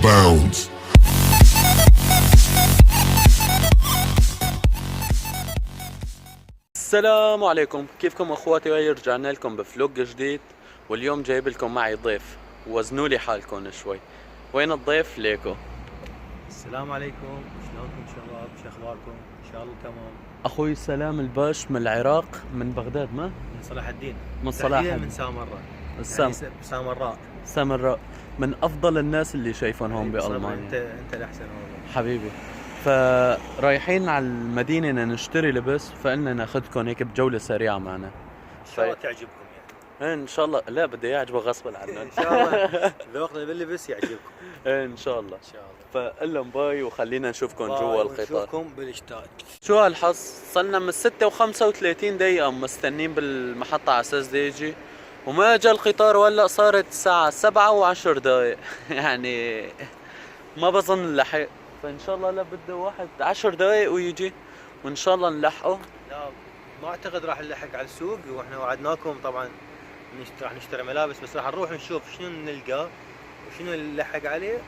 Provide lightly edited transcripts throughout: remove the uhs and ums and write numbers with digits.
bounds. السلام عليكم، كيفكم اخواتي؟ وهي رجعنا لكم بفلوق جديد، واليوم جايب لكم معي ضيف. وزنوا لي حالكم شوي. وين الضيف؟ ليكو. السلام عليكم، شلونكم شباب؟ شو اخباركم؟ ان شاء الله تمام. اخوي سلام الباش من العراق، من بغداد. ما من صلاح الدين. من صلاح الدين، من سامراء. سامراء. سامراء، من افضل الناس اللي شايفهم هون بالمانيا. انت الاحسن والله حبيبي. فرايحين على المدينه نشتري لبس، فقلنا ناخذكم هيك بجوله سريعه معنا. ان شاء الله تعجبكم يعني. ان شاء الله. لا بدي يعجبه غصبا عننا. ان شاء الله ذوقنا باللبس يعجبكم. ان شاء الله. ان شاء الله. فقل لهم باي وخلينا نشوفكم جوا القطار. نشوفكم بالاشتات. شو هالحظ، صلنا من 6:35 دقيقة مستنين بالمحطة على اساس دي يجي، وما اجى القطار، ولا صارت الساعة 7:10 دقايق. يعني ما بظن نلحق. فان شاء الله لا بده واحد 10 دقايق ويجي، وان شاء الله نلحقه. لا ما اعتقد راح نلحق على السوق، واحنا وعدناكم طبعا راح نشتري ملابس، بس راح نروح نشوف شنو نلقى وشنو نلحق عليه.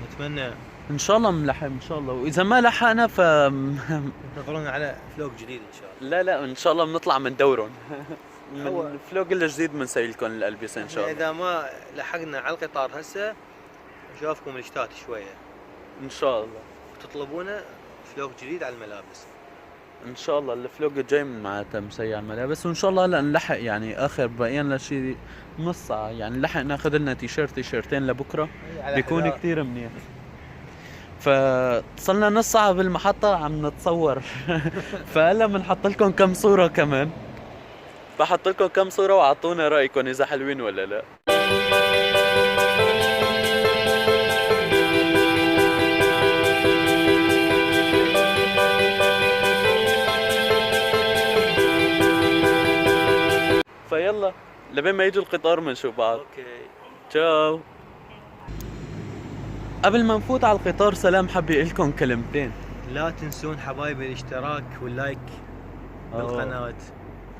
نتمنى ان شاء الله نلحق ان شاء الله، واذا ما لحقنا ف انتظرونا على فلوق جديد ان شاء الله. لا ان شاء الله بنطلع من دورهم. هو من الفلوق الجديد بنسوي لكم الالبسه ان شاء الله. اذا ما لحقنا على القطار هسه نشوفكم الاشتات شويه ان شاء الله. تطلبونا فلوق جديد على الملابس ان شاء الله. الفلوق الجاي من معناتها مسيع الملابس، وان شاء الله هلا نلحق يعني اخر باقيين لشي نص ساعه، يعني نلحق ناخذ لنا تيشرتين لبكره بيكون كثير منيح. فصلنا نص ساعه بالمحطه عم نتصور. فهلا بنحط لكم كم صوره كمان، بحط لكم كم صوره واعطونا رايكم اذا حلوين ولا لا. فيلا لبين ما يجي القطار بنشوف بعض. اوكي تشاو. قبل ما نفوت على القطار، سلام حب يقول لكم كلمتين. لا تنسون حبايبي الاشتراك واللايك بالقناه،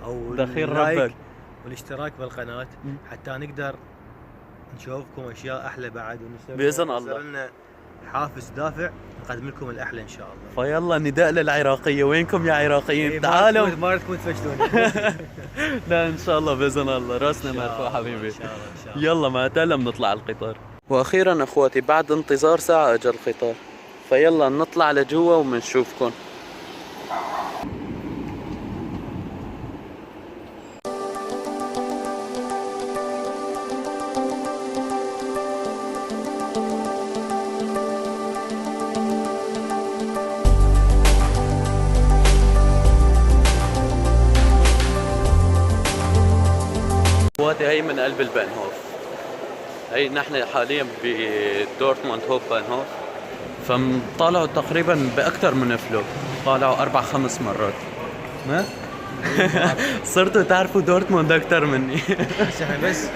او دخيل اللايك ربك والاشتراك بالقناه حتى نقدر نشوفكم اشياء احلى بعد، بإذن الله. يصير لنا حافز دافع نقدم لكم الاحلى ان شاء الله. فيلا نداء للعراقيه، وينكم يا عراقيين؟ تعالوا. ما تكون تفشلون. لا ان شاء الله باذن الله، راسنا مرفوع حبيبي. ان شاء الله ان شاء الله. يلا ما تلا بنطلع على القطار. واخيرا اخواتي بعد انتظار ساعه اجى القطار، فيلا نطلع لجوا وبنشوفكم. اخواتي هي من قلب البانهوف، هي نحن حاليا بدورتموند هوب بانهوف. فمطالعوا تقريبا باكثر من فلوق، طالعوا 4-5 مرات. ما صرتوا تعرفوا دورتموند اكثر مني. بس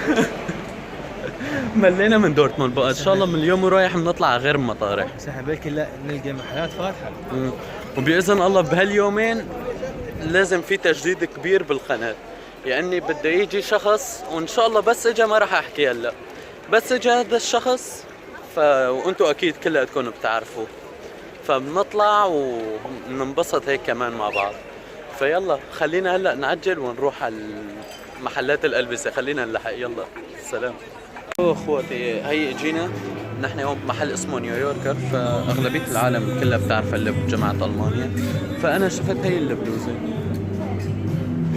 ملينا من دورتموند بقى. ان شاء الله من اليوم ورايح بنطلع على غير مطارح. سحب بالك لا نلقى محلات فاتحه. وباذن الله بهاليومين لازم في تجديد كبير بالقناه، يعني بده يجي شخص، وان شاء الله بس اجى ما راح احكي هلا، بس اجى هذا الشخص وانتم اكيد كلكم بتعرفوا، فبنطلع وننبسط هيك كمان مع بعض. فيلا خلينا هلا نعجل ونروح على محلات الالبسه، خلينا نلحق. يلا سلام. اخواتي هي اجينا نحن هون بمحل اسمه نيويوركر، فاغلبيه العالم كلها بتعرف اللي بجامعه المانيا. فانا شفت هي البلوزه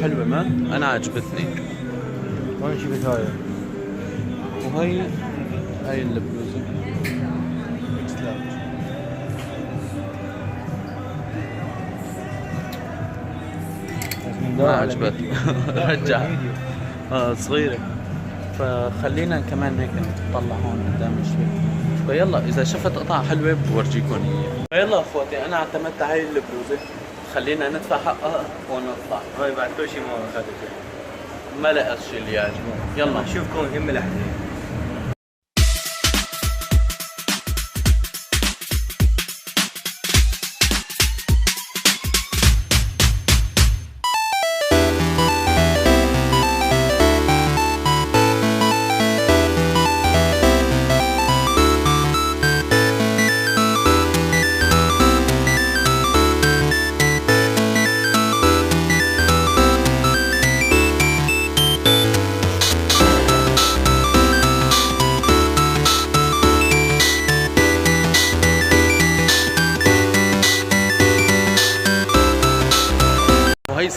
حلوه، ما انا عجبتني. وانا شفت هاي وهي البلوزه. ما عجبتني. رجع. صغيره. فخلينا كمان هيك نطلع هون قدام شوي. فيلا اذا شفت قطعه حلوه بورجيكم اياها. فيلا اخواتي انا اعتمدت هاي البلوزه، خلينا ندفع حقها ونطلع. هاي بعد كل شيء ما اخذته، ما لقى الشيء اللي يعجبه. يلا نشوفكم يم الاحلى.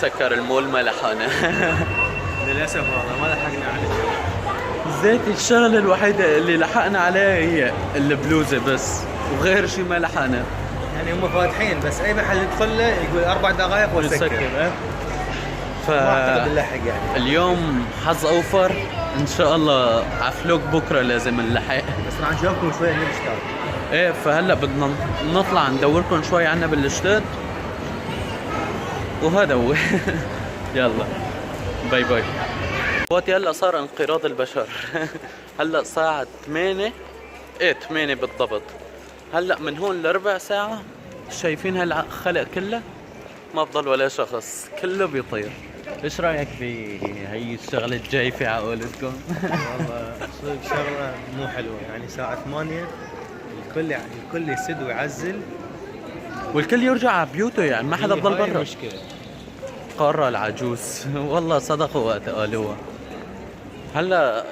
سكر المول ما لحقنا. للاسف والله ما لحقنا على زيت الشغله الوحيده اللي لحقنا عليها هي البلوزه بس، وغير شيء ما لحقنا. يعني هم فاتحين بس اي محل يدخل له يقول 4 دقائق ويسكر. ما اعتقد نلحق يعني. اليوم حظ اوفر ان شاء الله. على فلوق بكره لازم نلحق. بس راح نشوفكم شوي من الاشتاد. ايه فهلا بدنا نطلع ندوركم شوي عنا بالاشتاد، وهذا هو. يلا باي باي. اخواتي هلا صار انقراض البشر. هلا ساعة 8، ايه 8 بالضبط. هلا من هون لربع ساعة شايفين هالخلق كله ما بضل ولا شخص، كله بيطير. ايش رايك بهي الشغله الجايفه على قولتكم؟ والله صدق شغله مو حلوه، يعني الساعه 8 الكل يسد ويعزل والكل يرجع على بيوته، يعني ما حدا بضل هاي برا. المشكله. قارة العجوز. والله صدقوا وقت قالوها. هلا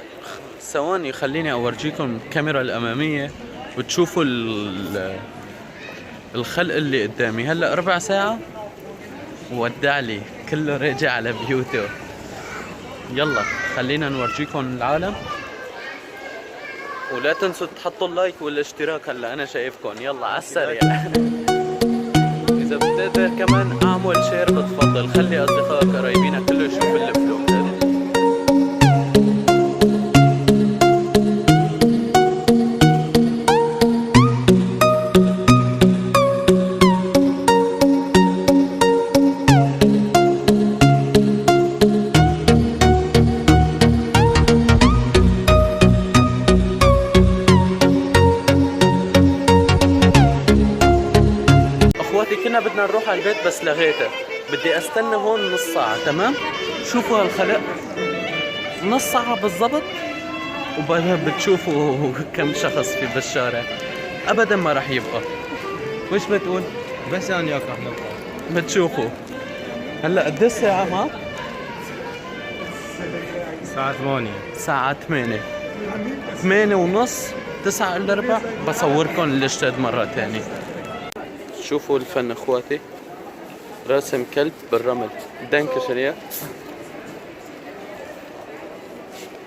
ثواني خليني اورجيكم الكاميرا الاماميه وتشوفوا الخلق اللي قدامي. هلا ربع ساعه ودع لي، كله راجع على بيوته. يلا خلينا نورجيكم العالم، ولا تنسوا تحطوا اللايك والاشتراك. هلا انا شايفكم. يلا على السريع. اذا بتقدر كمان اعمل شير بتفضل، خلي اصدقائك قرايبينك كله يشوف الفلوق هذا. كنا بدنا نروح على البيت بس لغيتها. بدي استنى هون نص ساعة. تمام؟ شوفوا هالخلق نص ساعة بالضبط وبعدها بتشوفوا كم شخص في بالشارع. ابدا ما راح يبقى. وش بتقول؟ بس انا وياك راح نطلع. بتشوفوا هلا قد الساعة معك؟ الساعه 8. الساعة 8، 8 ونص، 9 الا ربع بصوركم الاشتاد مرة تانية. شوفوا الفن اخواتي، راسم كلب بالرمل. دانك شريعة.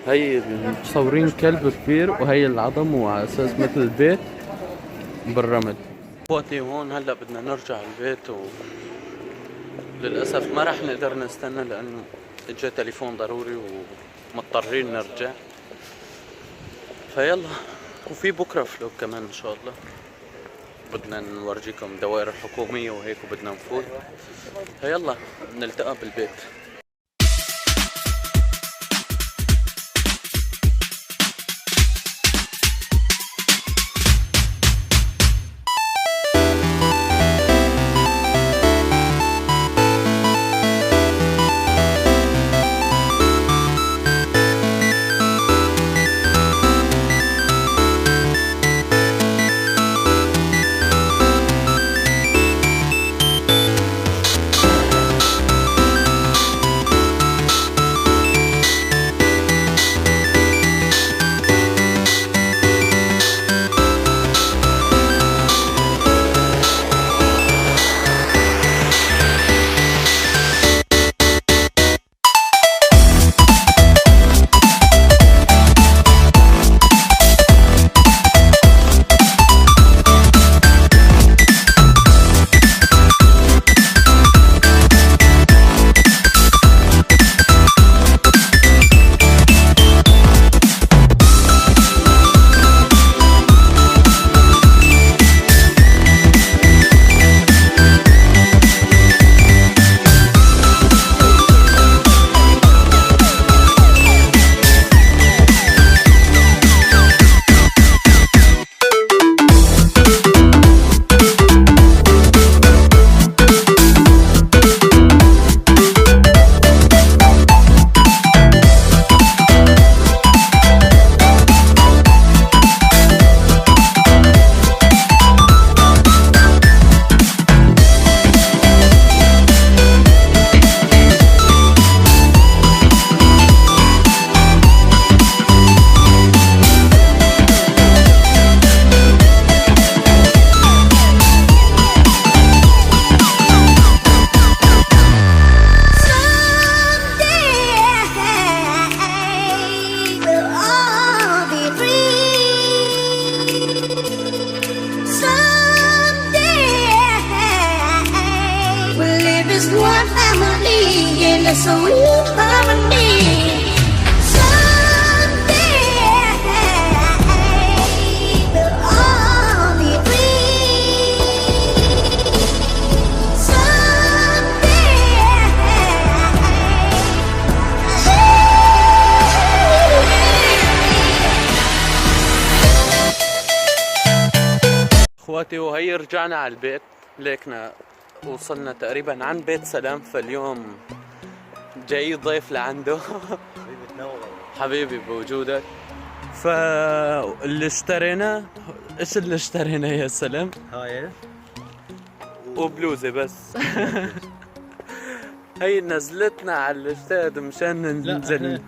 هي مصورين كلب كبير وهي العظم وعلى اساس مثل البيت بالرمل. اخواتي هون هلا بدنا نرجع البيت للاسف ما راح نقدر نستنى لانه اجى تليفون ضروري ومضطرين نرجع. فيلا، وفي بكره فلوق كمان ان شاء الله. بدنا نورجيكم دوائر الحكومية وهيك وبدنا نفوت. فيلا نلتقى بالبيت. sweet harmony. Someday we'll all be free. اخواتي وهي رجعنا على البيت، ليكنا وصلنا تقريبا عن بيت سلام. فاليوم جاي ضيف لعنده حبيبي تنور. حبيبي بوجودك. فاللي اشتريناه، ايش اللي اشتريناه يا سلام؟ هاي وبلوزة بس. هي نزلتنا على الاستاد مشان ننزل.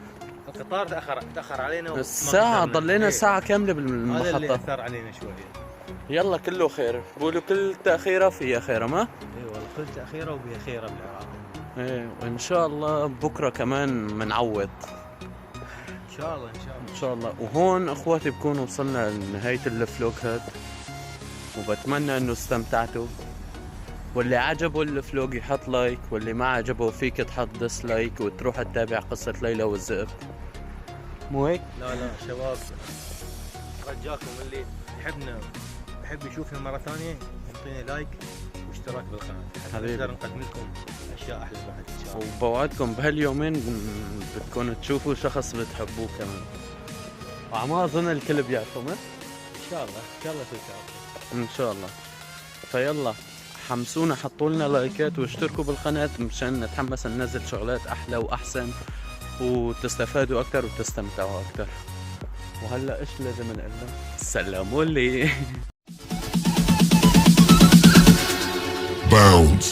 القطار تأخر علينا الساعة ضلينا ساعة كاملة هذا اللي بالمحطة. أثر علينا شوية. يلا كله خير، بقولوا كل تأخيرة فيها خيرة ما؟ اي والله كل تأخيرة وبها خيرة بالعراق. ايه وان شاء الله بكرة كمان منعوض. ان شاء الله ان شاء الله ان شاء الله. وهون اخواتي بكون وصلنا لنهاية الفلوج هاد، وبتمنى انه استمتعتوا. واللي عجبه الفلوج يحط لايك، واللي ما عجبه فيك تحط ديسلايك وتروح تتابع قصة ليلى والذئب. مو هيك؟ لا شباب، رجاكم اللي يحب يشوفنا مرة ثانية يعطينا لايك واشتراك بالقناة حتى حبيبي. نقدر نقدم لكم اشياء احلى بعد ان شاء الله. وبوعدكم بهاليومين بدكم تشوفوا شخص بتحبوه كمان، وعما اظن الكل بيعرفوا ما؟ ان شاء الله تعرفوا. ان شاء الله. فيلا حمسونا، حطوا لنا لايكات واشتركوا بالقناة مشان نتحمس ننزل شغلات احلى واحسن وتستفادوا اكثر وتستمتعوا اكثر. وهلا ايش لازم نقول لهم؟ سلموا لي. Bounds.